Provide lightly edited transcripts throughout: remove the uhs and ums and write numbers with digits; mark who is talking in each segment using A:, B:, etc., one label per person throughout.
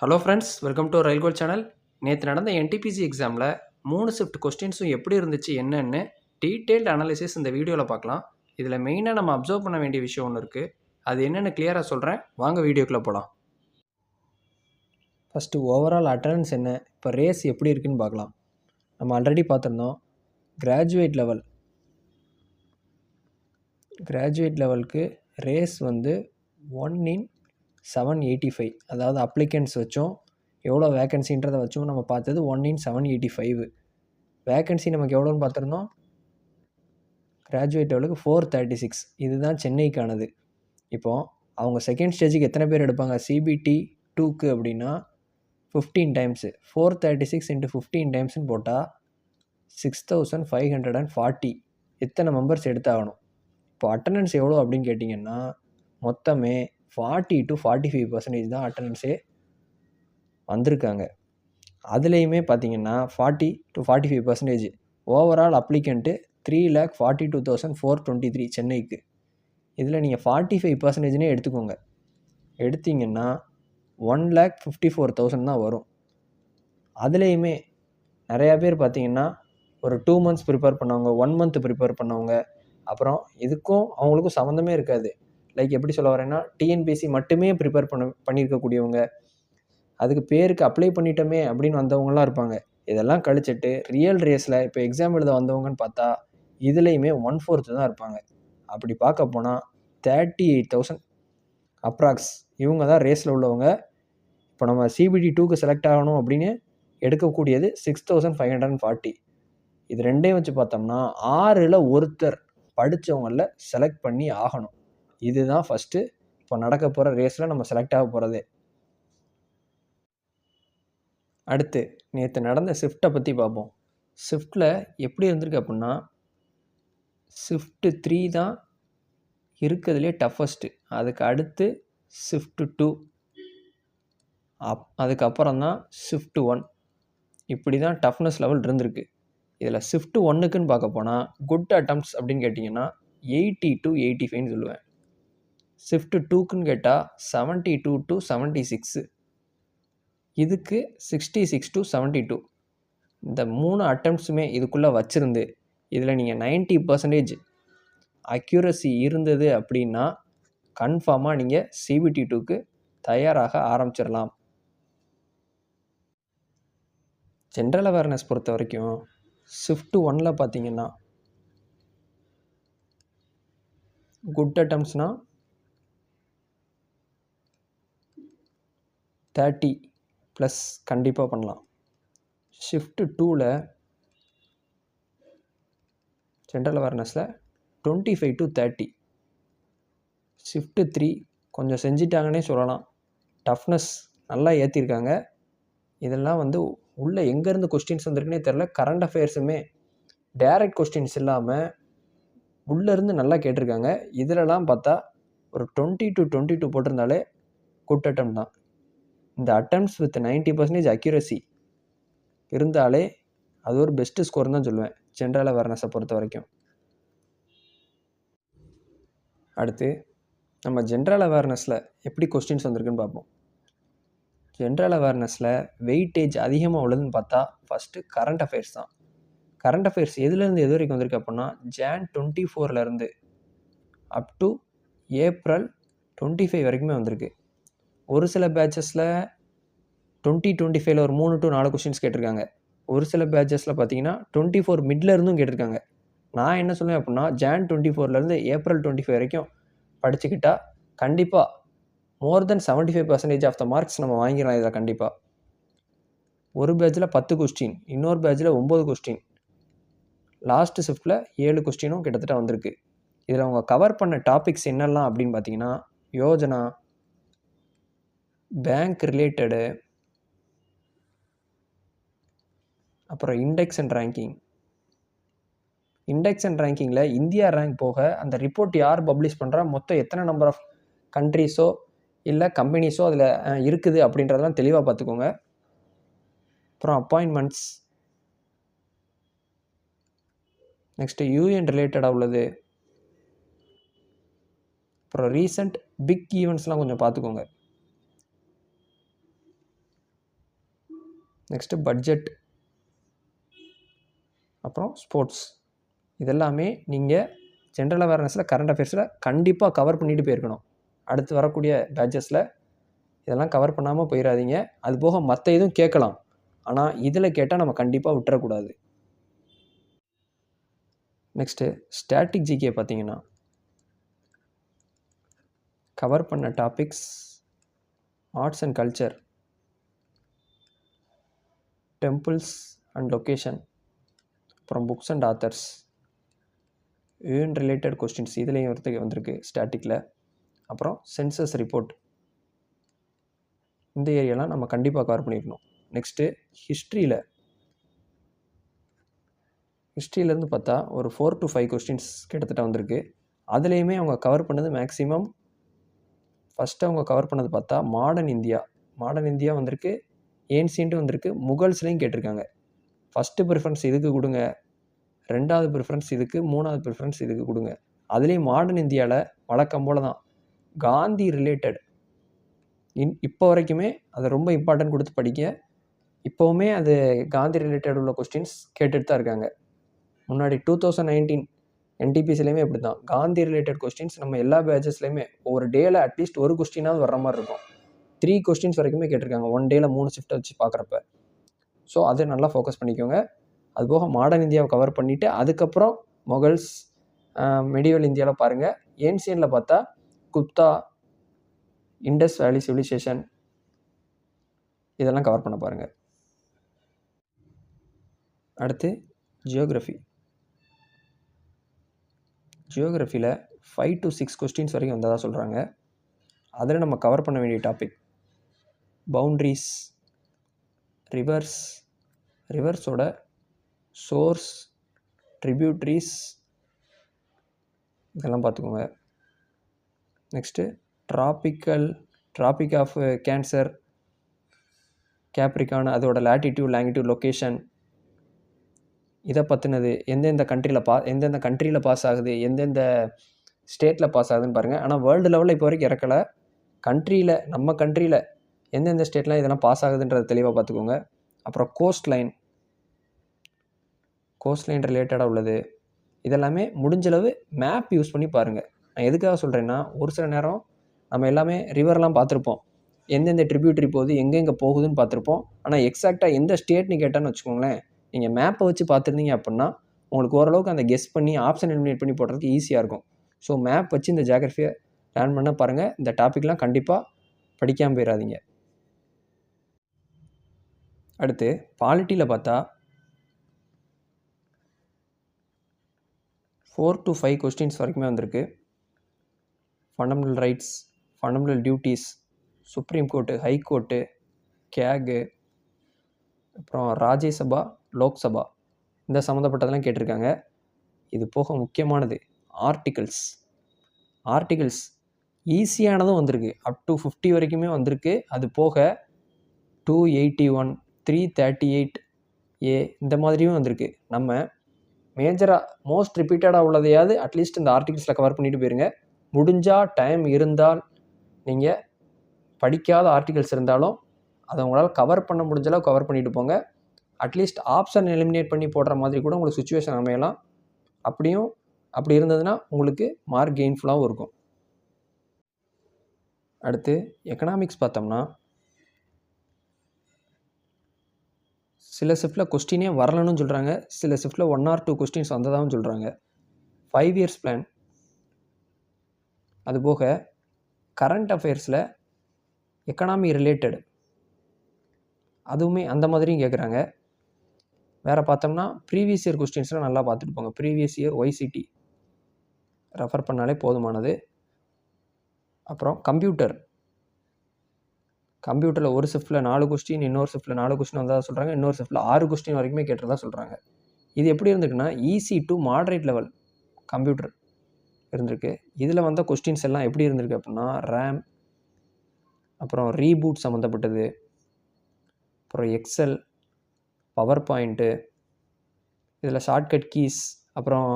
A: Hello friends, welcome to ரயில்கோல் channel. நேற்று நடந்த என்டிபிசி எக்ஸாமில் 3 ஷிஃப்ட் கொஸ்டின்ஸும் எப்படி இருந்துச்சு என்னன்னு டீட்டெயில்டு அனாலிசிஸ் இந்த வீடியோவில் பார்க்கலாம். இதில் மெயினாக நம்ம அப்சர்வ் பண்ண வேண்டிய விஷயம் ஒன்று இருக்குது. அது என்னென்னு கிளியராக சொல்கிறேன், வாங்க வீடியோக்குள்ளே போகலாம். ஃபஸ்ட்டு ஓவரால் அட்டண்டன்ஸ் என்ன, இப்போ ரேஸ் எப்படி இருக்குன்னு பார்க்கலாம். நம்ம ஆல்ரெடி பார்த்துருந்தோம். கிராஜுவேட் லெவலுக்கு ரேஸ் வந்து 1/785, அதாவது அப்ளிகன்ஸ் வச்சும் எவ்வளோ வேக்கன்சின்றதை வச்சும் நம்ம பார்த்தது 1/785. வேக்கன்சி நமக்கு எவ்வளோன்னு பார்த்துருந்தோம், கிராஜுவேட் லெவலுக்கு 436. இதுதான் சென்னைக்கானது. இப்போது அவங்க செகண்ட் ஸ்டேஜுக்கு எத்தனை பேர் எடுப்பாங்க சிபிடி 2க்கு அப்படின்னா 15 டைம்ஸு. 436 × 15 டைம்ஸ்னு போட்டால் 6540 எத்தனை மெம்பர்ஸ் எடுத்தாகணும். இப்போ அட்டண்டன்ஸ் எவ்வளோ அப்படின்னு கேட்டிங்கன்னா மொத்தமே 40 to 45% தான் அட்டண்டன்ஸே வந்திருக்காங்க. அதுலேயுமே பார்த்தீங்கன்னா 40 to 45% ஓவரால் அப்ளிகண்ட்டு 3,42,423 சென்னைக்கு. இதில் நீங்கள் 45%னே எடுத்துக்கோங்க. எடுத்திங்கன்னா 1,54,000 தான் வரும். அதுலேயுமே நிறையா பேர் பார்த்தீங்கன்னா ஒரு 2 months ப்ரிப்பேர் பண்ணவங்க, 1 month ப்ரிப்பேர் பண்ணவங்க, அப்புறம் இதுக்கும் அவங்களுக்கும் சம்மந்தமே இருக்காது. லைக் எப்படி சொல்ல வரேன்னா, டிஎன்பிஎஸ்சி மட்டுமே ப்ரிப்பேர் பண்ணியிருக்கக்கூடியவங்க, அதுக்கு பேருக்கு அப்ளை பண்ணிட்டோமே அப்படின்னு வந்தவங்கலாம் இருப்பாங்க. இதெல்லாம் கழிச்சிட்டு ரியல் ரேஸில் இப்போ எக்ஸாம் எழுத வந்தவங்கன்னு பார்த்தா இதுலேயுமே 1/4 தான் இருப்பாங்க. அப்படி பார்க்க போனால் 38,000 அப்ராக்ஸ் இவங்க தான் ரேஸில் உள்ளவங்க. இப்போ நம்ம சிபிடி 2க்கு செலக்ட் ஆகணும் அப்படின்னு எடுக்கக்கூடியது 6,540. இது ரெண்டையும் வச்சு பார்த்தோம்னா 6ல் ஒருத்தர் படித்தவங்களில் செலக்ட் பண்ணி ஆகணும். இதுதான் ஃபஸ்ட்டு இப்போ நடக்க போகிற ரேஸில் நம்ம செலக்ட் ஆக போகிறதே. அடுத்து நேற்று நடந்த ஷிஃப்ட்டை பற்றி பார்ப்போம். ஷிஃப்ட்டில் எப்படி இருந்திருக்கு அப்படின்னா, ஷிஃப்ட்டு 3 தான் இருக்கிறதுலே டஃபஸ்ட்டு. அதுக்கு அடுத்து ஷிஃப்ட்டு 2, அதுக்கப்புறம் தான் ஷிஃப்ட்டு 1. இப்படி தான் டஃப்னஸ் லெவல் இருந்திருக்கு. இதில் ஷிஃப்ட்டு 1க்குன்னு பார்க்க போனால் குட் அட்டம்ப்ட்ஸ் அப்படின்னு கேட்டிங்கன்னா 80 to 85ன்னு சொல்லுவேன். ஷிஃப்ட்டு 2க்குன்னு கேட்டால் 72 to 76, இதுக்கு 66 to 72. இந்த 3 அட்டம்ப்ட்ஸுமே இதுக்குள்ளே வச்சுருந்து இதில் நீங்கள் 90% அக்யூரசி இருந்தது அப்படின்னா கன்ஃபார்மாக நீங்கள் சிபிடி 2க்கு தயாராக ஆரம்பிச்சிடலாம். ஜென்ரல் அவேர்னஸ் பொறுத்த வரைக்கும் ஷிஃப்ட்டு 1ல் பார்த்தீங்கன்னா குட் அட்டம்ப்ட்ஸ்னால் 30+ கண்டிப்பாக பண்ணலாம். ஷிஃப்ட்டு 2ல் ஜென்ரல் அவேர்னஸில் 25 to 30. ஷிஃப்ட்டு 3 கொஞ்சம் செஞ்சிட்டாங்கன்னே சொல்லலாம். டஃப்னஸ் நல்லா ஏற்றிருக்காங்க. இதெல்லாம் வந்து உள்ளே எங்கேருந்து கொஸ்டின்ஸ் வந்திருக்குன்னே தெரில. கரண்ட் அஃபேர்ஸுமே டைரக்ட் கொஸ்டின்ஸ் இல்லாமல் உள்ளேருந்து நல்லா கேட்டிருக்காங்க. இதிலலாம் பார்த்தா ஒரு 20 to 22 போட்டிருந்தாலே குட் அட்டம் தான். இந்த அட்டம்ப்ட்ஸ் வித் 90% அக்யூரசி இருந்தாலே அது ஒரு பெஸ்ட்டு ஸ்கோர்னு தான் சொல்லுவேன் ஜென்ரல் அவேர்னஸை பொறுத்த வரைக்கும். அடுத்து நம்ம ஜென்ரல் அவேர்னஸில் எப்படி கொஸ்டின்ஸ் வந்திருக்குன்னு பார்ப்போம். ஜென்ரல் அவேர்னஸில் வெயிட்டேஜ் அதிகமாக உள்ளதுன்னு பார்த்தா ஃபஸ்ட்டு கரண்ட் அஃபேர்ஸ் தான். கரண்ட் அஃபேர்ஸ் எதுலேருந்து எது வரைக்கும் வந்திருக்கு அப்படின்னா Jan 24 அப் டு April 25 வரைக்குமே வந்திருக்கு. ஒரு சில பேட்சஸில் 2025 ஒரு 3 to 4 கொஸ்டின்ஸ் கேட்டிருக்காங்க. ஒரு சில பேட்சஸில் பார்த்தீங்கன்னா 24 மிட்ல இருந்தும் கேட்டிருக்காங்க. நான் என்ன சொல்லுவேன் அப்படின்னா Jan 24 April 25 வரைக்கும் படிச்சுக்கிட்டா கண்டிப்பாக மோர் தென் 75% ஆஃப் த மார்க்ஸ் நம்ம வாங்கிடலாம். இதில் கண்டிப்பாக ஒரு பேட்சில் 10 கொஸ்டின், இன்னொரு பேட்சில் 9 கொஸ்டின், லாஸ்ட் ஷிஃப்ட்டில் 7 கொஸ்டினும் கிட்டத்தட்ட வந்திருக்கு. இதில் அவங்க கவர் பண்ண டாபிக்ஸ் என்னெல்லாம் அப்படின்னு பார்த்தீங்கன்னா யோஜனா, பேங்க் ரிலேட்டடு, அப்புறம் index and ranking. Index and ரேங்கிங்கில் இந்தியா ரேங்க் போக அந்த ரிப்போர்ட் யார் பப்ளிஷ் பண்ணுறா, மொத்தம் எத்தனை நம்பர் ஆஃப் கண்ட்ரீஸோ இல்லை கம்பெனிஸோ அதில் இருக்குது அப்படின்றதெல்லாம் தெளிவாக பார்த்துக்கோங்க. அப்புறம் அப்பாயின்மெண்ட்ஸ், நெக்ஸ்ட்டு யூஎன் ரிலேட்டடாக உள்ளது, அப்புறம் ரீசெண்ட் பிக் ஈவெண்ட்ஸ்லாம் கொஞ்சம் பார்த்துக்கோங்க. நெக்ஸ்ட்டு பட்ஜெட், அப்புறம் ஸ்போர்ட்ஸ். இதெல்லாமே நீங்கள் ஜென்ரல் அவேர்னஸில் கரண்ட் அஃபேர்ஸில் கண்டிப்பாக கவர் பண்ணிட்டு போயிருக்கணும். அடுத்து வரக்கூடிய பேட்சஸில் இதெல்லாம் கவர் பண்ணாமல் போயிடாதீங்க. அது போக மற்ற இதுவும் கேட்கலாம், ஆனால் இதில் கேட்டால் நம்ம கண்டிப்பாக விட்டுறக்கூடாது. நெக்ஸ்ட்டு ஸ்டாட்டிக் ஜிகே பார்த்தீங்கன்னா கவர் பண்ண topics arts and culture, temples and location, அப்புறம் books and authors, UN related questions இதுலேயும் வந்திருக்கு ஸ்டாட்டிக்கில். அப்புறம் சென்சஸ் ரிப்போர்ட், இந்த ஏரியாலாம் நம்ம கண்டிப்பாக கவர் பண்ணியிருக்கணும். நெக்ஸ்ட்டு ஹிஸ்ட்ரியிலேருந்து பார்த்தா ஒரு 4 to 5 கொஸ்டின்ஸ் கிட்டத்தட்ட வந்திருக்கு. அதுலேயுமே அவங்க கவர் பண்ணது மேக்ஸிமம் ஃபஸ்ட்டு அவங்க கவர் பண்ணது பார்த்தா மாடர்ன் இந்தியா வந்திருக்கு, ஏன்சியன்ட்டு வந்திருக்கு, முகல்ஸ்லேயும் கேட்டிருக்காங்க. ஃபஸ்ட்டு ப்ரிஃபரன்ஸ் இதுக்கு கொடுங்க, 2வது ப்ரிஃபரன்ஸ் இதுக்கு, 3வது ப்ரிஃபரன்ஸ் இதுக்கு கொடுங்க. அதுலேயும் மாடர்ன் இந்தியாவில் வழக்கம் போல் தான் காந்தி ரிலேட்டட் இப்போ வரைக்குமே அதை ரொம்ப இம்பார்ட்டன்ட் கொடுத்து படிக்க. இப்போவுமே அது காந்தி ரிலேட்டட் உள்ள கொஸ்டின்ஸ் கேட்டுட்டு தான் இருக்காங்க. முன்னாடி 2019 என்டிபிசிலையுமே இப்படி தான் காந்தி ரிலேட்டட் கொஸ்டின்ஸ் நம்ம எல்லா பேட்சஸ்லையுமே ஒரு டேயில் அட்லீஸ்ட் ஒரு கொஸ்டினாவது வர்ற மாதிரி இருக்கும். 3 கொஸ்டின்ஸ் வரைக்குமே கேட்டிருக்காங்க ஒன் டேயில் 3 ஷிஃப்ட்டை வச்சு பார்க்குறப்ப. ஸோ அதை நல்லா ஃபோக்கஸ் பண்ணிக்கோங்க. அதுபோக மாடர்ன் இந்தியாவை கவர் பண்ணிவிட்டு அதுக்கப்புறம் மொகல்ஸ், மெடிவல் இந்தியாவில் பாருங்கள். ஏன்சியனில் பார்த்தா குப்தா, இண்டஸ் வேலி சிவிலைசேஷன், இதெல்லாம் கவர் பண்ண பாருங்கள். அடுத்து ஜியோகிரஃபியில் 5 to 6 கொஸ்டின்ஸ் வரைக்கும் வந்ததாக சொல்கிறாங்க. அதில் நம்ம கவர் பண்ண வேண்டிய டாபிக் பவுண்ட்ரிஸ், ரிவர்ஸோட சோர்ஸ், ட்ரிபியூட்ரிஸ், இதெல்லாம் பார்த்துக்கோங்க. Next tropic of cancer, capricorn, அதோட லேட்டிடியூட், லாங்கிடியூட், லொக்கேஷன், இதை பற்றினது எந்தெந்த கண்ட்ரியில் பாஸ் ஆகுது, எந்தெந்த ஸ்டேட்டில் பாஸ் ஆகுதுன்னு பாருங்கள். ஆனால் வேர்ல்டு லெவலில் இப்போ வரைக்கும் இறக்கலை. நம்ம கண்ட்ரியில் எந்தெந்த ஸ்டேட்லாம் இதெல்லாம் பாஸ் ஆகுதுன்றதை தெளிவாக பார்த்துக்கோங்க. அப்புறம் கோஸ்ட் லைன் ரிலேட்டடாக உள்ளது. இதெல்லாமே முடிஞ்சளவு மேப் யூஸ் பண்ணி பாருங்கள். நான் எதுக்காக சொல்கிறேன்னா, ஒரு சில நேரம் நம்ம எல்லாமே ரிவர்லாம் பார்த்துருப்போம், எந்தெந்த ட்ரிபியூட்டரி போகுது, எங்கெங்கே போகுதுன்னு பார்த்துருப்போம். ஆனால் எக்ஸாக்டாக எந்த ஸ்டேட்னு கேட்டான்னு வச்சுக்கோங்களேன், நீங்கள் மேப்பை வச்சு பார்த்துருந்தீங்க அப்படின்னா உங்களுக்கு ஓரளவுக்கு அந்த கெஸ் பண்ணி ஆப்ஷன் எலிமினேட் பண்ணி போடுறதுக்கு ஈஸியாக இருக்கும். ஸோ மேப் வச்சு இந்த ஜியோகிரஃபியை லேர்ன் பண்ண பாருங்கள். இந்த டாப்பிக்லாம் கண்டிப்பாக படிக்காமல் போயிடாதீங்க. அடுத்து பாலிட்டியில் பார்த்தா 4 to 5 கொஸ்டின்ஸ் வரைக்குமே வந்திருக்கு. Fundamental rights, fundamental duties, supreme court, high court, கேகு, அப்புறம் ராஜ்யசபா, லோக்சபா, இந்த சம்மந்தப்பட்டதெல்லாம் கேட்டிருக்காங்க. இது போக முக்கியமானது ஆர்டிகல்ஸ் ஈஸியானதும் வந்திருக்கு. அப் டு 50 வரைக்குமே வந்திருக்கு. அது போக 281, 338A இந்த மாதிரியும் வந்திருக்கு. நம்ம மேஜராக மோஸ்ட் ரிப்பீட்டடாக உள்ளதையாவது அட்லீஸ்ட் இந்த ஆர்டிகல்ஸில் கவர் பண்ணிட்டு போயிருங்க. முடிஞ்சால் டைம் இருந்தால் நீங்கள் படிக்காத ஆர்டிகல்ஸ் இருந்தாலும் அதை உங்களால் கவர் பண்ண முடிஞ்சளவு கவர் பண்ணிட்டு போங்க. அட்லீஸ்ட் ஆப்ஷன் எலிமினேட் பண்ணி போடுற மாதிரி கூட உங்களுக்கு சுச்சுவேஷன் அமையலாம். அப்படி இருந்ததுன்னா உங்களுக்கு மார்க் கெயின்ஃபுல்லாகவும் இருக்கும். அடுத்து எக்கனாமிக்ஸ் பார்த்தோம்னா சில ஷிஃப்ட்டில் கொஸ்டினே வரலன்னு சொல்கிறாங்க, சில ஷிஃப்ட்டில் 1 or 2 கொஸ்டின்ஸ் வந்ததாகவும் சொல்கிறாங்க. 5 years பிளான், அதுபோக கரண்ட் அஃபேர்ஸில் எக்கனாமி ரிலேட்டட் அதுவுமே அந்த மாதிரியும் கேட்குறாங்க. வேறு பார்த்தோம்னா ப்ரீவியஸ் இயர் கொஸ்டின்ஸ்லாம் நல்லா பார்த்துட்டு போங்க. ப்ரீவியஸ் இயர் YCT ரெஃபர் பண்ணாலே போதுமானது. அப்புறம் கம்ப்யூட்டரில் ஒரு ஷிஃப்ட்டில் 4 கொஸ்டின், இன்னொரு ஷிஃப்ட்டில் 4 கொஸ்டின் வந்ததாக சொல்கிறாங்க. இன்னொரு ஷிஃப்ட்டில் 6 கொஸ்டின் வரைக்குமே கேட்டுறதா சொல்கிறாங்க. இது எப்படி இருந்திருக்குன்னா easy to moderate level computer இருந்திருக்கு. இதில் வந்த கொஸ்டின்ஸ் எல்லாம் எப்படி இருந்திருக்கு அப்படின்னா ரேம், அப்புறம் ரீபூட் சம்மந்தப்பட்டது, அப்புறம் எக்ஸல், பவர் பாயிண்ட்டு, இதில் ஷார்ட்கட் கீஸ், அப்புறம்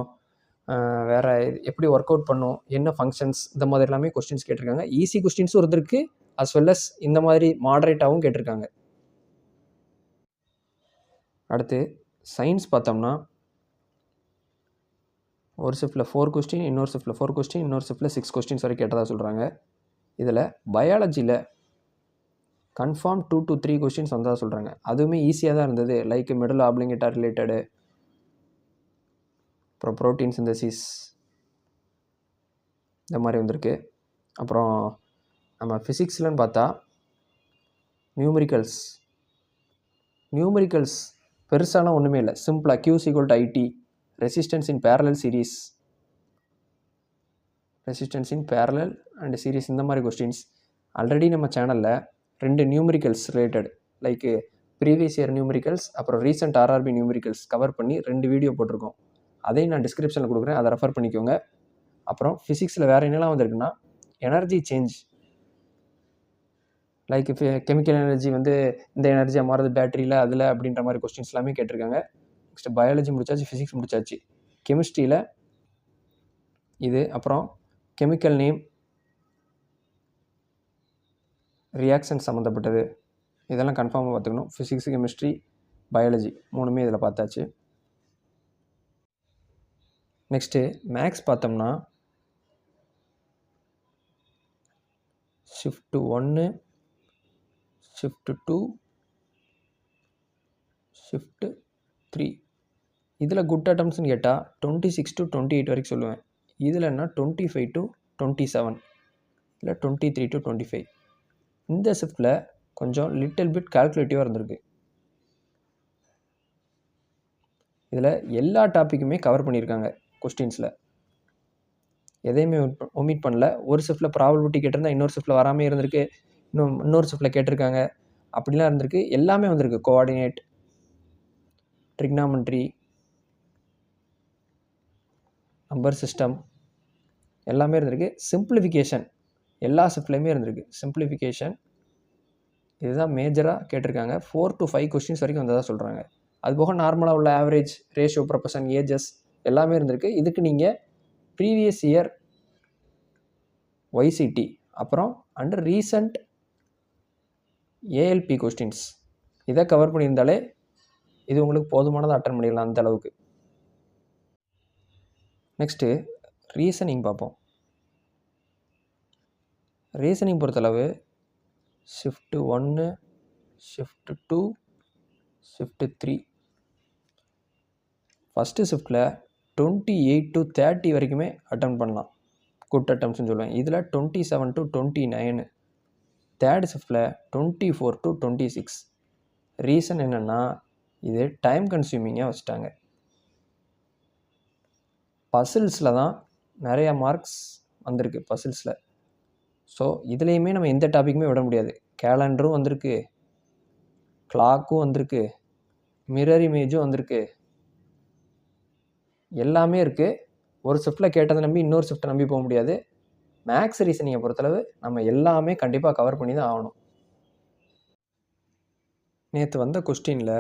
A: வேறு எப்படி ஒர்க் அவுட் பண்ணும், என்ன ஃபங்க்ஷன்ஸ், இந்த மாதிரி எல்லாமே கொஸ்டின்ஸ் கேட்டிருக்காங்க. ஈஸி கொஸ்டின்ஸும் இருந்திருக்கு, அஸ் வெல் அஸ் இந்த மாதிரி மாடரேட்டாகவும் கேட்டிருக்காங்க. அடுத்து சயின்ஸ் பார்த்தோம்னா ஒரு ஷிஃப்ட்டில் 4 கொஸ்டின், இன்னொரு ஷிஃப்ட்டில் 4 கொஸ்டின், இன்னொரு ஷிஃப்ட்டில் 6 கொஸ்டின்ஸ் வரை கேட்டதாக சொல்கிறாங்க. இதில் பயாலஜியில் கன்ஃபார்ம் 2 to 3 கொஸ்டின்ஸ் வந்ததாக சொல்கிறாங்க. அதுவுமே ஈஸியாக தான் இருந்தது. லைக் மெடல் ஆப்ளிங்கேட்டா ரிலேட்டடு, அப்புறம் ப்ரோட்டீன் சிந்தசிஸ் இந்த மாதிரி வந்திருக்கு. அப்புறம் நம்ம ஃபிசிக்ஸ்லன்னு பார்த்தா நியூமரிக்கல்ஸ் பெருசாலாம் ஒன்றுமே இல்லை. சிம்பிளாக Q = IT, resistance in parallel and series இந்த மாதிரி கொஸ்டின்ஸ். ஆல்ரெடி நம்ம சேனலில் 2 numericals related like previous year numericals அப்புறம் ரீசெண்ட் RRB நியூமரிக்கல்ஸ் கவர் பண்ணி 2 வீடியோ போட்டிருக்கோம். அதையும் நான் டிஸ்கிரிப்ஷனில் கொடுக்குறேன், அதை ரெஃபர் பண்ணிக்கோங்க. அப்புறம் ஃபிசிக்ஸில் வேறு என்னெல்லாம் வந்திருக்குன்னா energy change like chemical energy வந்து இந்த எனர்ஜியாக மாறுது பேட்டரியில் அதில் அப்படின்ற மாதிரி கொஸ்டின்ஸ் எல்லாமே கேட்டிருக்காங்க. நெக்ஸ்ட் பயாலஜி முடிச்சாச்சு, ஃபிசிக்ஸ் முடிச்சாச்சு. கெமிஸ்ட்ரியில் இது, அப்புறம் கெமிக்கல் நேம், ரியாக்ஷன் சம்மந்தப்பட்டது இதெல்லாம் கன்ஃபார்மாக பார்த்துக்கணும். ஃபிசிக்ஸ், கெமிஸ்ட்ரி, பயாலஜி 3மே இதில் பார்த்தாச்சு. நெக்ஸ்ட்டு மேக்ஸ் பார்த்தோம்னா ஷிஃப்ட் 1, ஷிஃப்ட் 2, ஷிஃப்ட் 3. இதில் குட் அட்டம்ஸ்ன்னு கேட்டால் 26 to 28 வரைக்கும் சொல்லுவேன். இதில் என்ன 25 to 27, இல்லை 23 to 25. இந்த ஷிஃப்ட்டில் கொஞ்சம் லிட்டில் பிட் கால்குலேட்டிவாக இருந்திருக்கு. இதில் எல்லா டாப்பிக்குமே கவர் பண்ணியிருக்காங்க கொஸ்டின்ஸில், எதையுமே ஒமிட் பண்ணல. ஒரு ஷிஃப்ட்டில் ப்ராபபிலிட்டி கேட்டிருந்தா இன்னொரு ஷிஃப்ட்டில் வராமல் இருந்திருக்கு, இன்னொரு ஷிஃப்ட்டில் கேட்டிருக்காங்க, அப்படிலாம் இருந்திருக்கு. எல்லாமே வந்திருக்கு. கோஆர்டினேட், ட்ரிக்னாமெண்ட்ரி, நம்பர் சிஸ்டம் எல்லாமே இருந்திருக்கு. சிம்பிளிஃபிகேஷன் எல்லா ஷிஃப்ட்லேயுமே இருந்திருக்கு. சிம்பிளிஃபிகேஷன் இதுதான் மேஜராக கேட்டிருக்காங்க. 4 to 5 கொஸ்டின்ஸ் வரைக்கும் வந்ததாக சொல்கிறாங்க. அதுபோக நார்மலாக உள்ள ஆவரேஜ், ரேஷியோ, ப்ரொபோர்ஷன், ஏஜஸ் எல்லாமே இருந்திருக்கு. இதுக்கு நீங்கள் ப்ரீவியஸ் இயர் YCT அப்புறம் அண்ட் ரீசண்ட் ALP கொஸ்டின்ஸ் இதை கவர் பண்ணியிருந்தாலே இது உங்களுக்கு போதுமானதாக அட்டன் பண்ணிடலாம் அந்த அளவுக்கு. நெக்ஸ்ட்டு ரீசனிங் பார்ப்போம். ரீசனிங் பொறுத்தளவு ஷிஃப்ட் 1, ஷிஃப்ட் 2, ஷிஃப்ட் 3. ஃபஸ்ட்டு ஷிஃப்ட்டில் 28 to 30 வரைக்குமே அட்டன் பண்ணலாம், குட் அட்டம்ஸ்ன்னு சொல்லுவேன். இதில் 27 to 29. தேர்ட் ஷிஃப்ட்டில் 24 to 26. ரீசன் என்னென்னா இது டைம் கன்சியூமிங்காக வச்சுட்டாங்க. பசில்ஸில் தான் நிறையா மார்க்ஸ் வந்திருக்கு பசில்ஸில். ஸோ இதுலேயுமே நம்ம எந்த டாப்பிக்குமே விட முடியாது. கேலண்டரும் வந்திருக்கு, கிளாக்கும் வந்திருக்கு, மிரர் இமேஜும் வந்திருக்கு, எல்லாமே இருக்குது. ஒரு ஷிஃப்ட்டில் கேட்டதை நம்பி இன்னொரு ஷிஃப்ட்டை நம்பி போக முடியாது. மேக்ஸ் ரீசனிங்கை பொறுத்தளவு நம்ம எல்லாமே கண்டிப்பாக கவர் பண்ணி தான் ஆகணும். நேற்று வந்த கொஸ்டினில்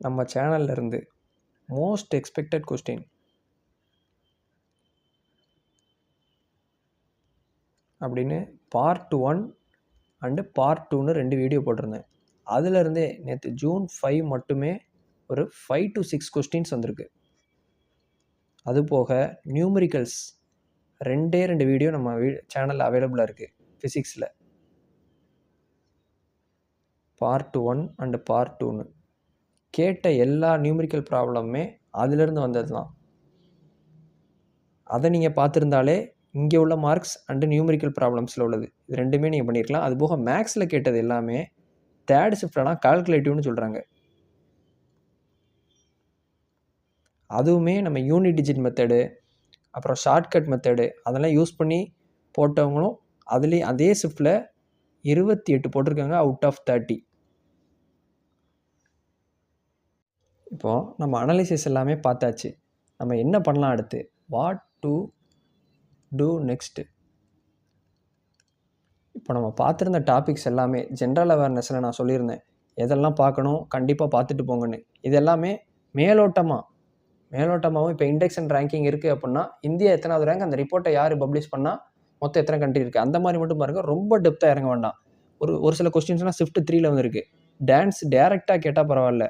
A: நம்ம சேனலில் இருந்து மோஸ்ட் எக்ஸ்பெக்டட் கொஸ்டின் அப்படின்னு பார்ட் 1 அண்டு பார்ட் 2ன்னு 2 வீடியோ போட்டிருந்தேன். அதிலிருந்தே நேற்று June 5 மட்டுமே ஒரு 5 to 6 கொஸ்டின்ஸ் வந்திருக்கு. அது போக நியூமரிக்கல்ஸ் 2 வீடியோ நம்ம சேனலில் அவைலபிளாக இருக்குது. ஃபிசிக்ஸில் பார்ட் 1 அண்டு பார்ட் 2ன்னு கேட்ட எல்லா நியூமரிக்கல் ப்ராப்ளமுமே அதிலிருந்து வந்தது தான். அதை நீங்கள் பார்த்துருந்தாலே இங்கே உள்ள மார்க்ஸ் அண்டு நியூமரிக்கல் ப்ராப்ளம்ஸில் உள்ளது இது 2மே நீங்கள் பண்ணியிருக்கலாம். அதுபோக மேக்ஸில் கேட்டது எல்லாமே தேர்ட் ஷிஃப்ட்லாம் கால்குலேட்டிவ்னு சொல்கிறாங்க. அதுவுமே நம்ம யூனிட் டிஜிட் மெத்தடு அப்புறம் ஷார்ட்கட் மெத்தடு அதெல்லாம் யூஸ் பண்ணி போட்டவங்களும் அதுலேயும் அதே ஷிஃப்ட்டில் 28 போட்டிருக்காங்க அவுட் ஆஃப் 30. இப்போது நம்ம அனாலிசிஸ் எல்லாமே பார்த்தாச்சு. நம்ம என்ன பண்ணலாம் அடுத்து, வாட் டு டூ நெக்ஸ்ட்டு. இப்போ நம்ம பார்த்துருந்த டாபிக்ஸ் எல்லாமே ஜென்ரல் அவேர்னஸில் நான் சொல்லியிருந்தேன் எதெல்லாம் பார்க்கணும் கண்டிப்பாக பார்த்துட்டு போங்கன்னு. இது எல்லாமே மேலோட்டமாகவும் இப்போ இண்டெக்ஸ் அண்ட் ரேங்கிங் இருக்குது அப்படின்னா இந்தியா எத்தனாவது ரேங்க், அந்த ரிப்போர்ட்டை யார் பப்ளிஷ் பண்ணால் மொத்தம் எத்தனை கண்ட்ரி இருக்குது, அந்த மாதிரி மட்டும் பாருங்கள். ரொம்ப டெப்த்தாக இறங்க வேண்டாம். ஒரு சில கொஸ்டின்ஸ்லாம் ஷிஃப்ட் 3ல் வந்துருக்கு. டான்ஸ் டேரெக்டாக கேட்டால் பரவாயில்ல,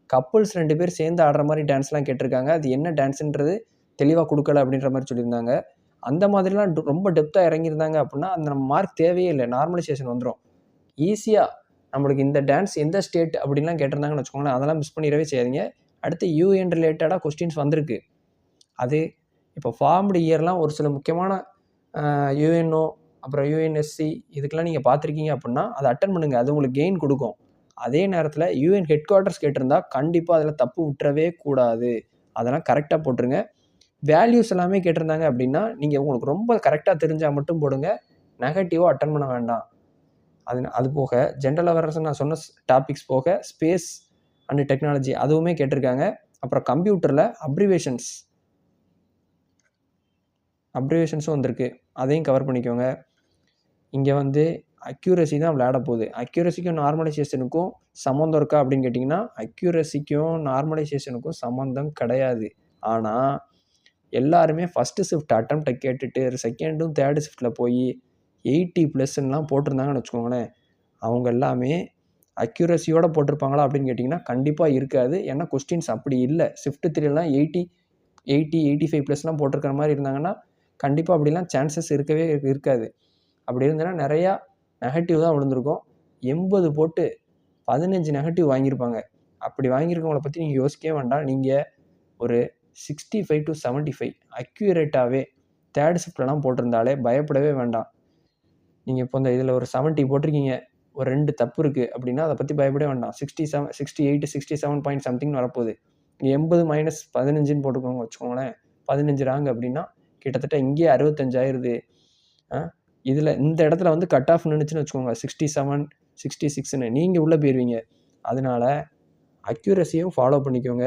A: கப்புள்ஸ் 2 பேர் சேர்ந்து ஆடுற மாதிரி டான்ஸ்லாம் கேட்டிருக்காங்க. அது என்ன டான்ஸுன்றது தெளிவாக கொடுக்கல அப்படின்ற மாதிரி சொல்லியிருந்தாங்க. அந்த மாதிரிலாம் ரொம்ப டெப்த்தாக இறங்கியிருந்தாங்க அப்படின்னா அந்த நம்ம மார்க் தேவையே இல்லை, நார்மலைசேஷன் வந்துடும். ஈஸியாக நம்மளுக்கு இந்த டான்ஸ் எந்த ஸ்டேட் அப்படின்லாம் கேட்டிருந்தாங்கன்னு வச்சுக்கோங்களேன், அதெல்லாம் மிஸ் பண்ணிடவே செய்யாதீங்க. அடுத்து யூஎன் ரிலேட்டடாக கொஸ்டின்ஸ் வந்திருக்கு. அது இப்போ ஃபார்ம்டு இயர்லாம் ஒரு சில முக்கியமான யூஎன்ஓ அப்புறம் யூஎன்எஸ்சி இதுக்கெல்லாம் நீங்கள் பார்த்துருக்கீங்க அப்படின்னா அதை அட்டன் பண்ணுங்கள், அது உங்களுக்கு கெயின் கொடுக்கும். அதே நேரத்தில் யூஎன் ஹெட் குவார்ட்டர்ஸ் கேட்டிருந்தா கண்டிப்பாக அதில் தப்பு விட்டுறவே கூடாது, அதெல்லாம் கரெக்டாக போட்டுருங்க. வேல்யூஸ் எல்லாமே கேட்டிருந்தாங்க அப்படின்னா நீங்கள் உங்களுக்கு ரொம்ப கரெக்டாக தெரிஞ்சால் மட்டும் போடுங்க, நெகட்டிவாக அட்டன் பண்ண வேண்டாம். அது போக ஜென்ரல் அவேர்னஸ் நான் சொன்ன டாபிக்ஸ் போக ஸ்பேஸ் அண்ட் டெக்னாலஜி அதுவுமே கேட்டிருக்காங்க. அப்புறம் கம்ப்யூட்டரில் அப்ரிவேஷன்ஸும் வந்திருக்கு, அதையும் கவர் பண்ணிக்கோங்க. இங்கே வந்து அக்யூரசி தான் விளையாட போகுது. அக்யூரசிக்கும் நார்மலைசேஷனுக்கும் சம்மந்தம் இருக்கா அப்படின்னு கேட்டிங்கன்னா அக்யூரசிக்கும் நார்மலைசேஷனுக்கும் சம்மந்தம் கிடையாது. ஆனால் எல்லாருமே ஃபஸ்ட்டு ஷிஃப்ட் அட்டம்ப்டை கேட்டுட்டு செகண்டும் தேர்டு ஷிஃப்ட்டில் போய் 80+லாம் போட்டிருந்தாங்கன்னு வச்சுக்கோங்களேன், அவங்க எல்லாமே அக்யூரசியோடு போட்டிருப்பாங்களா அப்படின்னு கேட்டிங்கன்னா கண்டிப்பாக இருக்காது. ஏன்னா கொஸ்டின்ஸ் அப்படி இல்லை. ஷிஃப்ட் 3லாம் 85+லாம் போட்டிருக்கிற மாதிரி இருந்தாங்கன்னா கண்டிப்பாக அப்படிலாம் சான்சஸ் இருக்கவே இருக்காது. அப்படி இருந்ததுன்னா நிறையா நெகட்டிவ் தான் விழுந்திருக்கும். 80 போட்டு 15 நெகட்டிவ் வாங்கியிருப்பாங்க. அப்படி வாங்கியிருக்கவங்கள பற்றி நீங்கள் யோசிக்கவே வேண்டாம். நீங்கள் ஒரு 65 to 75 அக்யூரேட்டாகவே தேர்ட் ஷிஃப்ட்லலாம் போட்டிருந்தாலே பயப்படவே வேண்டாம். நீங்கள் இப்போ இந்த இதில் ஒரு 70 போட்டிருக்கீங்க, ஒரு 2 தப்பு இருக்குது அப்படின்னா அதை பற்றி பயப்படவே வேண்டாம். 68 67 பாயிண்ட் சம்திங்னு வரப்போகுது. 80 - 15ன்னு போட்டுக்கோங்க வச்சுக்கோங்களேன், 15 ராங் அப்படின்னா கிட்டத்தட்ட இங்கேயே 65 ஆயிடுது. இதில் இந்த இடத்துல வந்து கட் ஆஃப் நின்றுச்சுன்னு வச்சுக்கோங்க 67 66ன்னு நீங்கள் உள்ளே போயிடுவீங்க. அதனால் அக்யூரஸியும் ஃபாலோ பண்ணிக்கோங்க.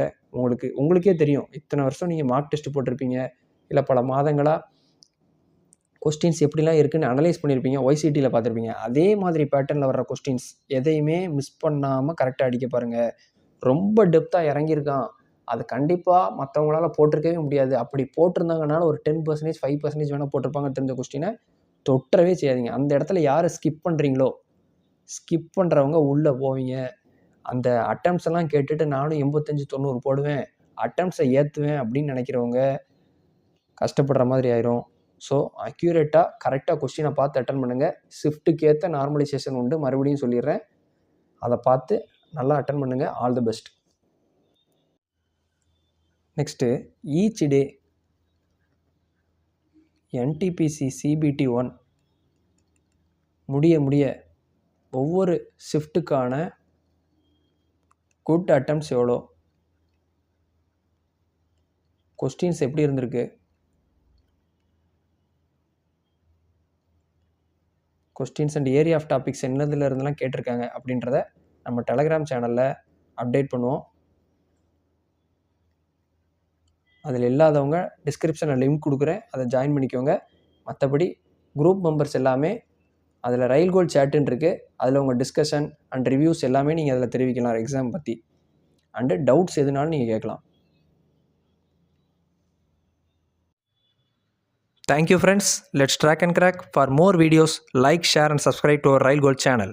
A: உங்களுக்கே தெரியும், இத்தனை வருஷம் நீங்கள் மார்க் டெஸ்ட் போட்டிருப்பீங்க, இல்லை பல மாதங்களாக கொஸ்டின்ஸ் எப்படிலாம் இருக்குதுன்னு அனலைஸ் பண்ணியிருப்பீங்க, ஒய்சிடியில் பார்த்துருப்பீங்க. அதே மாதிரி பேட்டர்னில் வர்ற கொஸ்டின்ஸ் எதையுமே மிஸ் பண்ணாமல் கரெக்டாக அடிக்க பாருங்கள். ரொம்ப டெப்த்தாக இறங்கியிருக்கான், அது கண்டிப்பாக மற்றவங்களால போட்டிருக்கவே முடியாது. அப்படி போட்டிருந்தாங்கனால ஒரு 10% 5% வேணால் போட்டிருப்பாங்க. தெரிஞ்ச கொஸ்டினை தொட்டரவே செய்யாதீங்க. அந்த இடத்துல யாரை ஸ்கிப் பண்ணுறீங்களோ, ஸ்கிப் பண்ணுறவங்க உள்ளே போவீங்க. அந்த அட்டம்ப்ட்ஸ் எல்லாம் கேட்டுட்டு நானும் 85-90 போடுவேன், அட்டம்ப்ட்ஸை ஏற்றுவேன் அப்படின்னு நினைக்கிறவங்க கஷ்டப்படுற மாதிரி ஆயிரும். ஸோ அக்யூரேட்டாக கரெக்டாக கொஸ்டினை பார்த்து அட்டன் பண்ணுங்கள். ஷிஃப்ட்டுக்கு ஏற்ற நார்மலைசேஷன் உண்டு, மறுபடியும் சொல்லிடுறேன். அதை பார்த்து நல்லா அட்டன் பண்ணுங்கள். All the best. Next each day NTPC CBT 1 முடிய ஒவ்வொரு ஷிஃப்ட்டுக்கான குட் அட்டம்ப்ட்ஸ் எவ்வளோ, கொஸ்டின்ஸ் எப்படி இருந்திருக்கு, questions and area of topics என்னதுல இருந்தெல்லாம் கேட்டிருக்காங்க அப்படின்றத நம்ம டெலகிராம் சேனலில் அப்டேட் பண்ணுவோம். அதில் இல்லாதவங்க டிஸ்கிரிப்ஷனில் லிங்க் கொடுக்குறேன், அதை ஜாயின் பண்ணிக்கோங்க. மற்றபடி குரூப் மெம்பர்ஸ் எல்லாமே அதில் ரயில் கோல் சேட்டுன்னு இருக்குது, அதில் உங்கள் டிஸ்கஷன் அண்ட் ரிவ்யூஸ் எல்லாமே நீங்கள் அதில் தெரிவிக்கலாம் எக்ஸாம் பற்றி. அண்டு டவுட்ஸ் எதுனாலும் நீங்கள் கேட்கலாம். Thank you friends. Let's track and crack. For more videos, like, share and subscribe to our Rail Gold channel.